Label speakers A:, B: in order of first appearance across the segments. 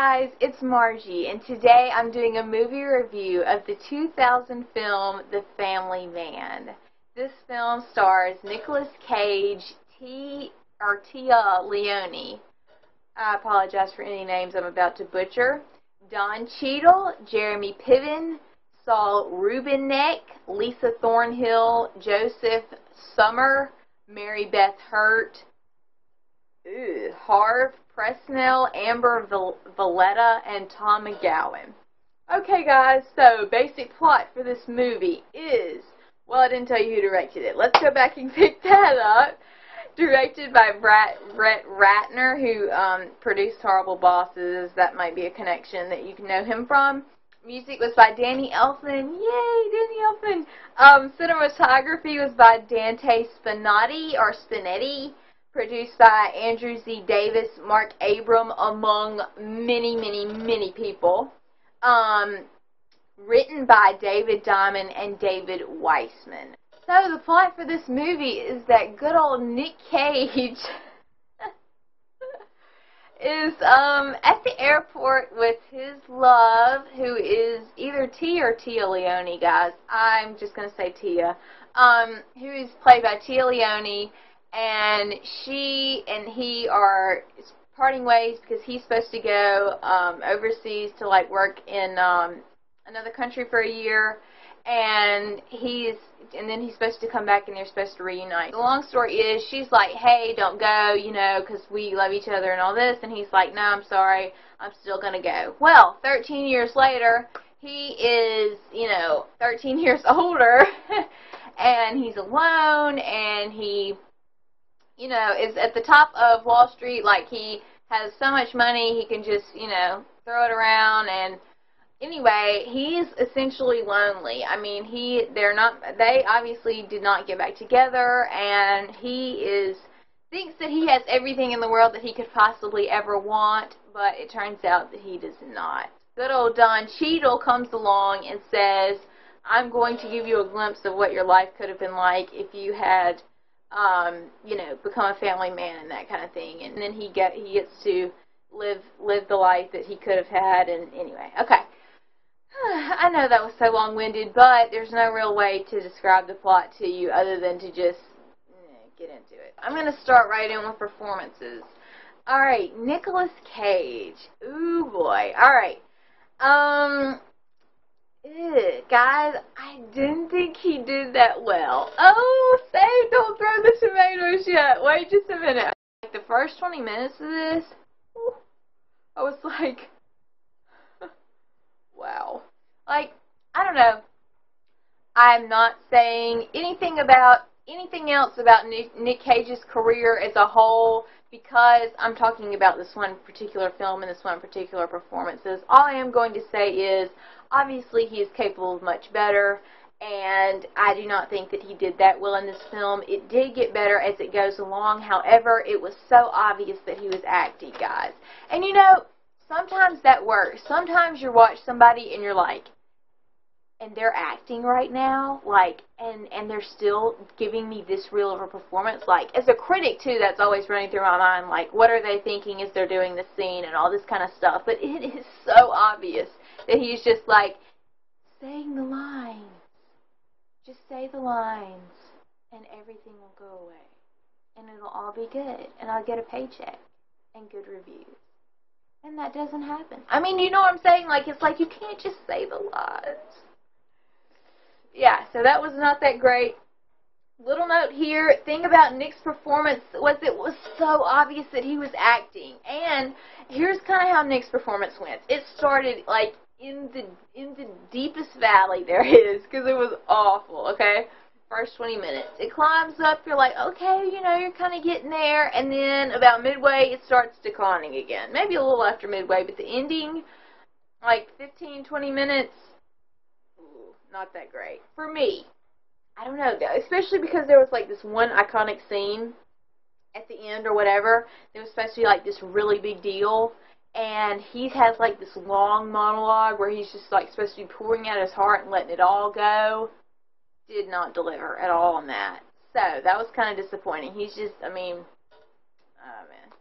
A: guys, it's Margie, and today I'm doing a movie review of the 2000 film The Family Man. This film stars Nicolas Cage, Tia Leoni. I apologize for any names I'm about to butcher. Don Cheadle, Jeremy Piven, Saul Rubinek, Lisa Thornhill, Joseph Summer, Mary Beth Hurt, Harv Presnell, Amber Valletta, and Tom McGowan. Okay guys, so basic plot for this movie is, well, I didn't tell you who directed it. Let's go back and pick that up. Directed by Brett Ratner, who produced Horrible Bosses. That might be a connection that you can know him from. Music was by Danny Elfman. Yay, Danny Elfman. Cinematography was by Dante Spinetti. Produced by Andrew Z. Davis, Mark Abram, among many people. Written by David Diamond and David Weissman. So the plot for this movie is that good old Nick Cage is at the airport with his love, who is either Tia or Tia Leoni, guys. I'm just going to say Tia. Who is played by Tia Leoni. And she and he are parting ways because he's supposed to go overseas to like work in another country for a year, and then he's supposed to come back and they're supposed to reunite. The long story is, she's like, hey, don't go, you know, because we love each other and all this, and he's like, no, I'm sorry, I'm still gonna go. Well, 13 years later, he is, you know, 13 years older, and he's alone, and he, you know, is at the top of Wall Street. Like, he has so much money, he can just, you know, throw it around. And anyway, he's essentially lonely. I mean, they obviously did not get back together, and he thinks that he has everything in the world that he could possibly ever want, but it turns out that he does not. Good old Don Cheadle comes along and says, I'm going to give you a glimpse of what your life could have been like if you had you know, become a family man and that kind of thing. And then he gets to live the life that he could have had. And anyway, okay. I know that was so long-winded, but there's no real way to describe the plot to you other than to just get into it. I'm going to start right in with performances. Alright, Nicolas Cage. Ooh boy. Alright. Guys, I didn't think he did that well. Oh, say, don't throw the tomatoes yet. Wait just a minute. Like, the first 20 minutes of this, I was like, wow. Like, I don't know. I'm not saying anything else about Nick Cage's career as a whole, because I'm talking about this one particular film and this one particular performances. All I am going to say is, obviously he is capable of much better, and I do not think that he did that well in this film. It did get better as it goes along. However, it was so obvious that he was acting, guys. And you know, sometimes that works. Sometimes you watch somebody and you're like, and they're acting right now, like, and they're still giving me this real of a performance. Like, as a critic, too, that's always running through my mind, like, what are they thinking as they're doing the scene and all this kind of stuff. But it is so obvious that he's just, like, saying the lines. Just say the lines, and everything will go away. And it'll all be good, and I'll get a paycheck and good reviews. And that doesn't happen. I mean, you know what I'm saying? Like, it's like you can't just say the lines. Yeah, so that was not that great. Little note here, thing about Nick's performance was it was so obvious that he was acting. And here's kind of how Nick's performance went. It started, like, in the deepest valley there is, because it was awful, okay? First 20 minutes. It climbs up, you're like, okay, you know, you're kind of getting there, and then about midway, it starts declining again. Maybe a little after midway, but the ending, like 15, 20 minutes, not that great. For me, I don't know, especially because there was like this one iconic scene at the end or whatever. It was supposed to be like this really big deal, and he has like this long monologue where he's just like supposed to be pouring out his heart and letting it all go. Did not deliver at all on that. So that was kind of disappointing. He's just, I mean, oh man.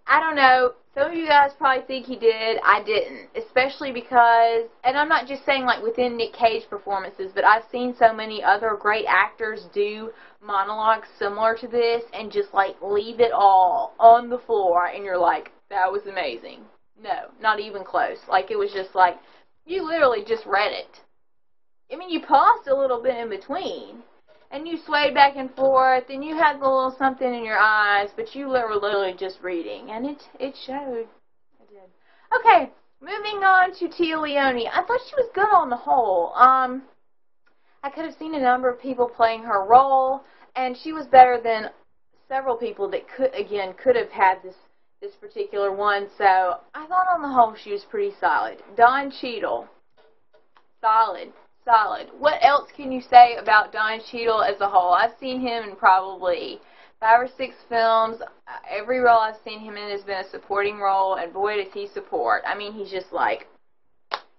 A: I don't know. Some of you guys probably think he did. I didn't. Especially because, and I'm not just saying like within Nick Cage performances, but I've seen so many other great actors do monologues similar to this and just like leave it all on the floor and you're like, that was amazing. No, not even close. Like it was just like, you literally just read it. I mean, you paused a little bit in between. And you swayed back and forth, and you had a little something in your eyes, but you were literally just reading, and it showed. It did. Okay, moving on to Tia Leoni. I thought she was good on the whole. I could have seen a number of people playing her role, and she was better than several people that could have had this particular one. So I thought on the whole she was pretty solid. Don Cheadle, solid. Solid. What else can you say about Don Cheadle as a whole? I've seen him in probably 5 or 6 films. Every role I've seen him in has been a supporting role, and boy does he support. I mean, he's just like,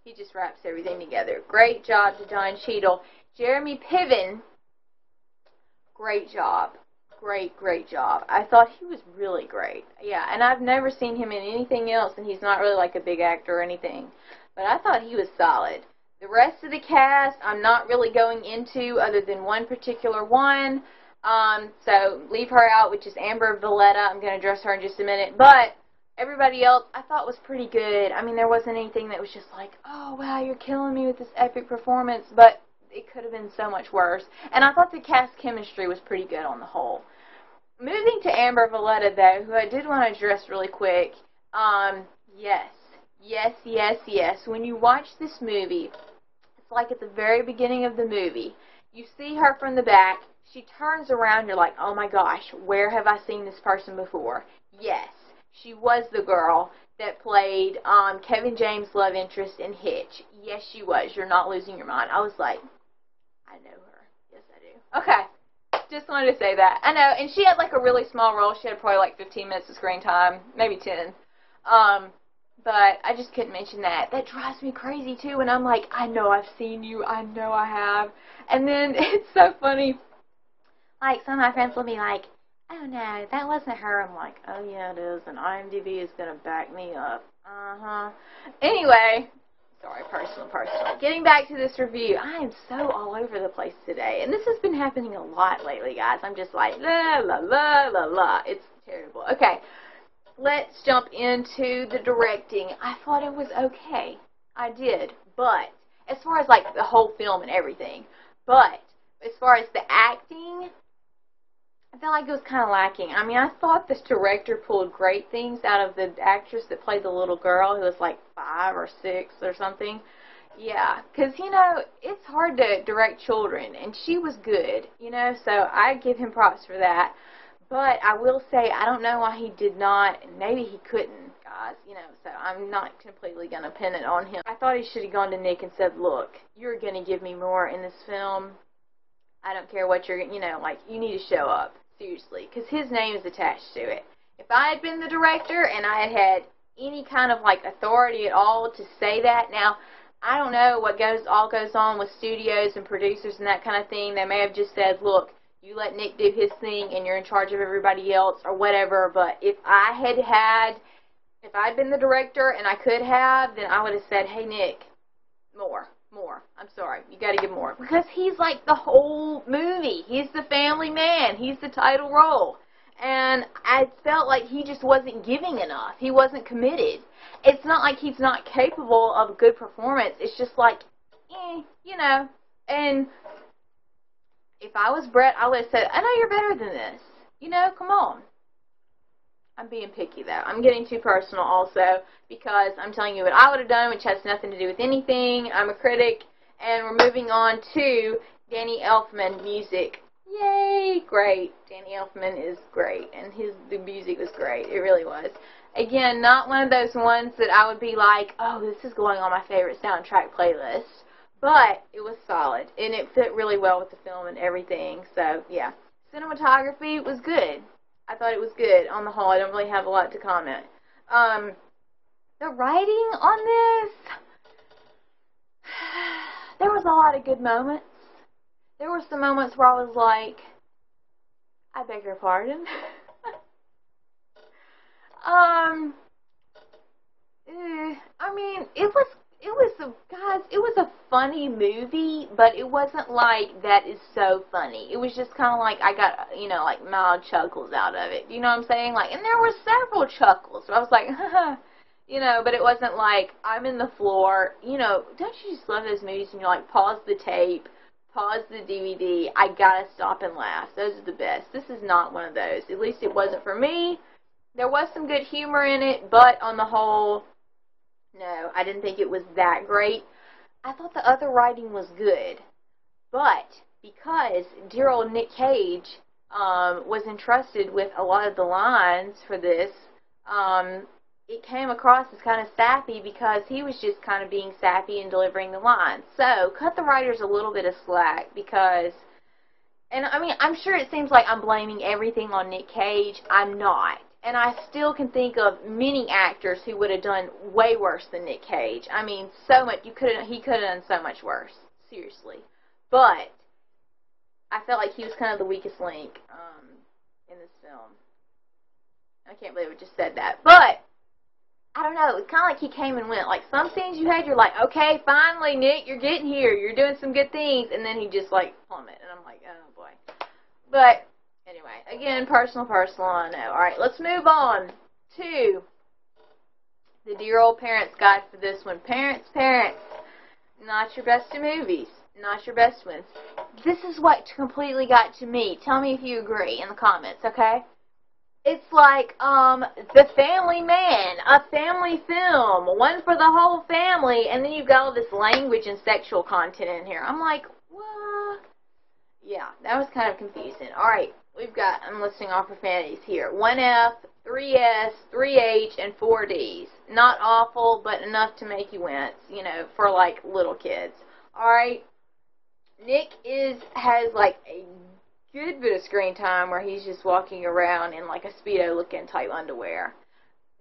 A: he just wraps everything together. Great job to Don Cheadle. Jeremy Piven, great job. Great job. I thought he was really great. Yeah, and I've never seen him in anything else, and he's not really like a big actor or anything. But I thought he was solid. The rest of the cast, I'm not really going into other than one particular one. So leave her out, which is Amber Valletta. I'm going to address her in just a minute. But everybody else, I thought was pretty good. I mean, there wasn't anything that was just like, oh, wow, you're killing me with this epic performance. But it could have been so much worse. And I thought the cast chemistry was pretty good on the whole. Moving to Amber Valletta, though, who I did want to address really quick. Yes. When you watch this movie, it's like at the very beginning of the movie. You see her from the back. She turns around. You're like, oh my gosh, where have I seen this person before? Yes, she was the girl that played Kevin James' love interest in Hitch. Yes, she was. You're not losing your mind. I was like, I know her. Yes, I do. Okay. Just wanted to say that. I know. And she had like a really small role. She had probably like 15 minutes of screen time. Maybe 10. But I just couldn't mention that. That drives me crazy, too. And I'm like, I know I've seen you. I know I have. And then it's so funny. Like, some of my friends will be like, oh, no, that wasn't her. I'm like, oh, yeah, it is. And IMDb is going to back me up. Anyway, sorry, personal. Getting back to this review, I am so all over the place today. And this has been happening a lot lately, guys. I'm just like, la, la, la, la, la. It's terrible. Okay. Let's jump into the directing. I thought it was okay. I did. But, as far as, like, the whole film and everything. But, as far as the acting, I felt like it was kind of lacking. I mean, I thought this director pulled great things out of the actress that played the little girl who was, like, 5 or 6 or something. Yeah, because, you know, it's hard to direct children. And she was good, you know, so I give him props for that. But I will say, I don't know why he did not, and maybe he couldn't, guys, you know, so I'm not completely going to pin it on him. I thought he should have gone to Nick and said, look, you're going to give me more in this film. I don't care what you're, you know, like, you need to show up, seriously, because his name is attached to it. If I had been the director and I had had any kind of, like, authority at all to say that, now, I don't know what all goes on with studios and producers and that kind of thing. They may have just said, look, you let Nick do his thing and you're in charge of everybody else or whatever. But if I'd been the director and I could have, then I would have said, hey, Nick, more. I'm sorry. You got to give more. Because he's like the whole movie. He's the family man. He's the title role. And I felt like he just wasn't giving enough. He wasn't committed. It's not like he's not capable of a good performance. It's just like, you know. And if I was Brett, I would have said, I know you're better than this. You know, come on. I'm being picky, though. I'm getting too personal also because I'm telling you what I would have done, which has nothing to do with anything. I'm a critic. And we're moving on to Danny Elfman music. Yay! Great. Danny Elfman is great. And the music was great. It really was. Again, not one of those ones that I would be like, oh, this is going on my favorite soundtrack playlist. But it was solid, and it fit really well with the film and everything. So, yeah. Cinematography was good. I thought it was good on the whole. I don't really have a lot to comment. The writing on this, there was a lot of good moments. There were some moments where I was like, I beg your pardon. I mean, it was a funny movie, but it wasn't like that is so funny. It was just kind of like I got, like mild chuckles out of it. You know what I'm saying? Like, and there were several chuckles. So I was like, but it wasn't like I'm in the floor. Don't you just love those movies and you're like, pause the tape, pause the DVD, I gotta stop and laugh. Those are the best. This is not one of those. At least it wasn't for me. There was some good humor in it, but on the whole, no, I didn't think it was that great. I thought the other writing was good, but because dear old Nick Cage was entrusted with a lot of the lines for this, it came across as kind of sappy because he was just kind of being sappy and delivering the lines. So, cut the writers a little bit of slack because, and I mean, I'm sure it seems like I'm blaming everything on Nick Cage. I'm not. And I still can think of many actors who would have done way worse than Nick Cage. I mean, so much, he could have done so much worse. Seriously. But I felt like he was kind of the weakest link in this film. I can't believe I just said that. But I don't know, it's kind of like he came and went. Like, some scenes you had, you're like, okay, finally, Nick, you're getting here. You're doing some good things. And then he just, like, plummeted. And I'm like, oh, boy. But anyway, again, personal, I know. Alright, let's move on to the Dear Old Parents Guide for this one. Parents, not your best of movies. Not your best ones. This is what completely got to me. Tell me if you agree in the comments, okay? It's like, The Family Man, a family film, one for the whole family, and then you've got all this language and sexual content in here. I'm like, what? Yeah, that was kind of confusing. Alright, we've got, I'm listing off profanities here. 1F, 3S, 3H, and 4Ds. Not awful, but enough to make you wince, for like little kids. Alright, Nick has like a good bit of screen time where he's just walking around in like a Speedo looking type underwear.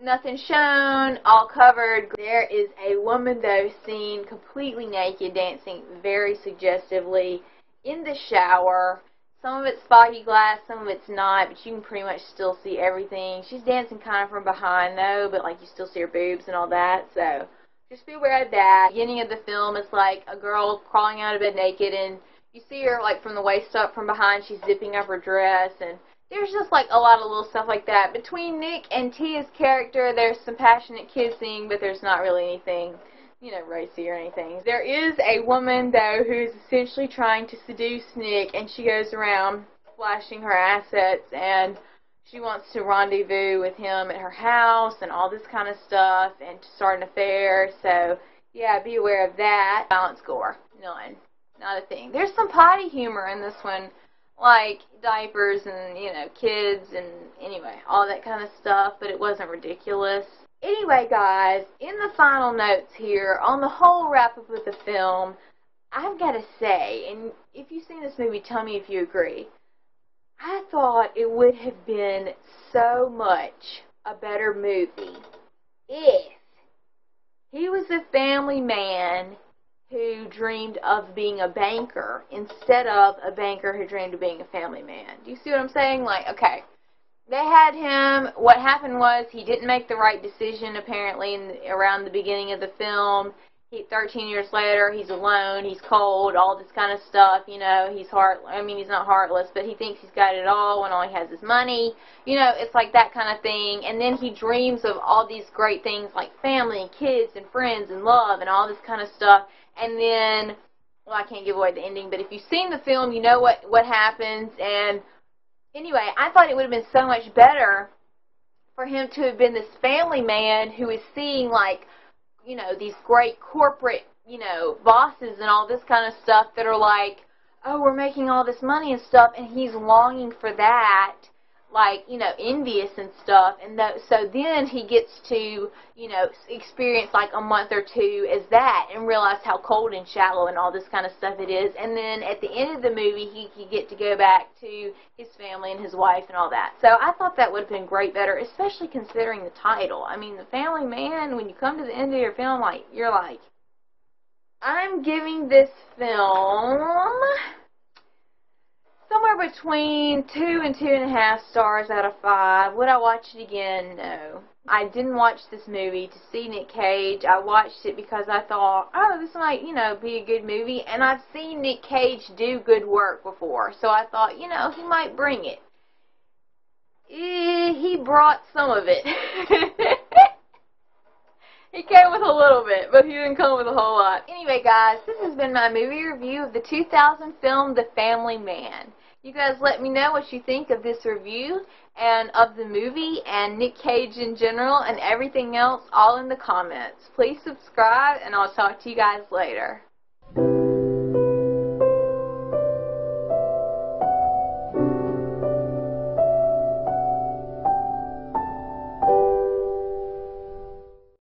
A: Nothing shown, all covered. There is a woman though seen completely naked dancing very suggestively in the shower. Some of it's foggy glass, some of it's not, but you can pretty much still see everything. She's dancing kind of from behind though, but like you still see her boobs and all that, so just be aware of that. Beginning of the film is like a girl crawling out of bed naked, and you see her like from the waist up from behind, she's zipping up her dress, and there's just like a lot of little stuff like that. Between Nick and Tia's character, there's some passionate kissing, but there's not really anything, racy or anything. There is a woman, though, who's essentially trying to seduce Nick, and she goes around flashing her assets, and she wants to rendezvous with him at her house and all this kind of stuff, and to start an affair. So, yeah, be aware of that. Violence gore. None. Not a thing. There's some potty humor in this one, like diapers and, kids and, anyway, all that kind of stuff, but it wasn't ridiculous. Anyway, guys, in the final notes here, on the whole wrap-up of the film, I've got to say, and if you've seen this movie, tell me if you agree, I thought it would have been so much a better movie if he was a family man who dreamed of being a banker instead of a banker who dreamed of being a family man. Do you see what I'm saying? Like, okay, they had him, what happened was he didn't make the right decision apparently around the beginning of the film. 13 years later, he's alone, he's cold, all this kind of stuff, he's he's not heartless, but he thinks he's got it all when all he has is money. It's like that kind of thing. And then he dreams of all these great things like family and kids and friends and love and all this kind of stuff. And then, well, I can't give away the ending, but if you've seen the film, you know what happens. And anyway, I thought it would have been so much better for him to have been this family man who is seeing, like, these great corporate, bosses and all this kind of stuff that are like, oh, we're making all this money and stuff, and he's longing for that, like, envious and stuff. And so then he gets to, experience like a month or two as that and realize how cold and shallow and all this kind of stuff it is. And then at the end of the movie, he could get to go back to his family and his wife and all that. So I thought that would have been great better, especially considering the title. I mean, The Family Man, when you come to the end of your film, like, you're like, I'm giving this film somewhere between 2 and 2.5 stars out of 5. Would I watch it again? No. I didn't watch this movie to see Nick Cage. I watched it because I thought, oh, this might, be a good movie. And I've seen Nick Cage do good work before. So I thought, he might bring it. He brought some of it. He came with a little bit, but he didn't come with a whole lot. Anyway, guys, this has been my movie review of the 2000 film The Family Man. You guys let me know what you think of this review and of the movie and Nick Cage in general and everything else all in the comments. Please subscribe, and I'll talk to you guys later.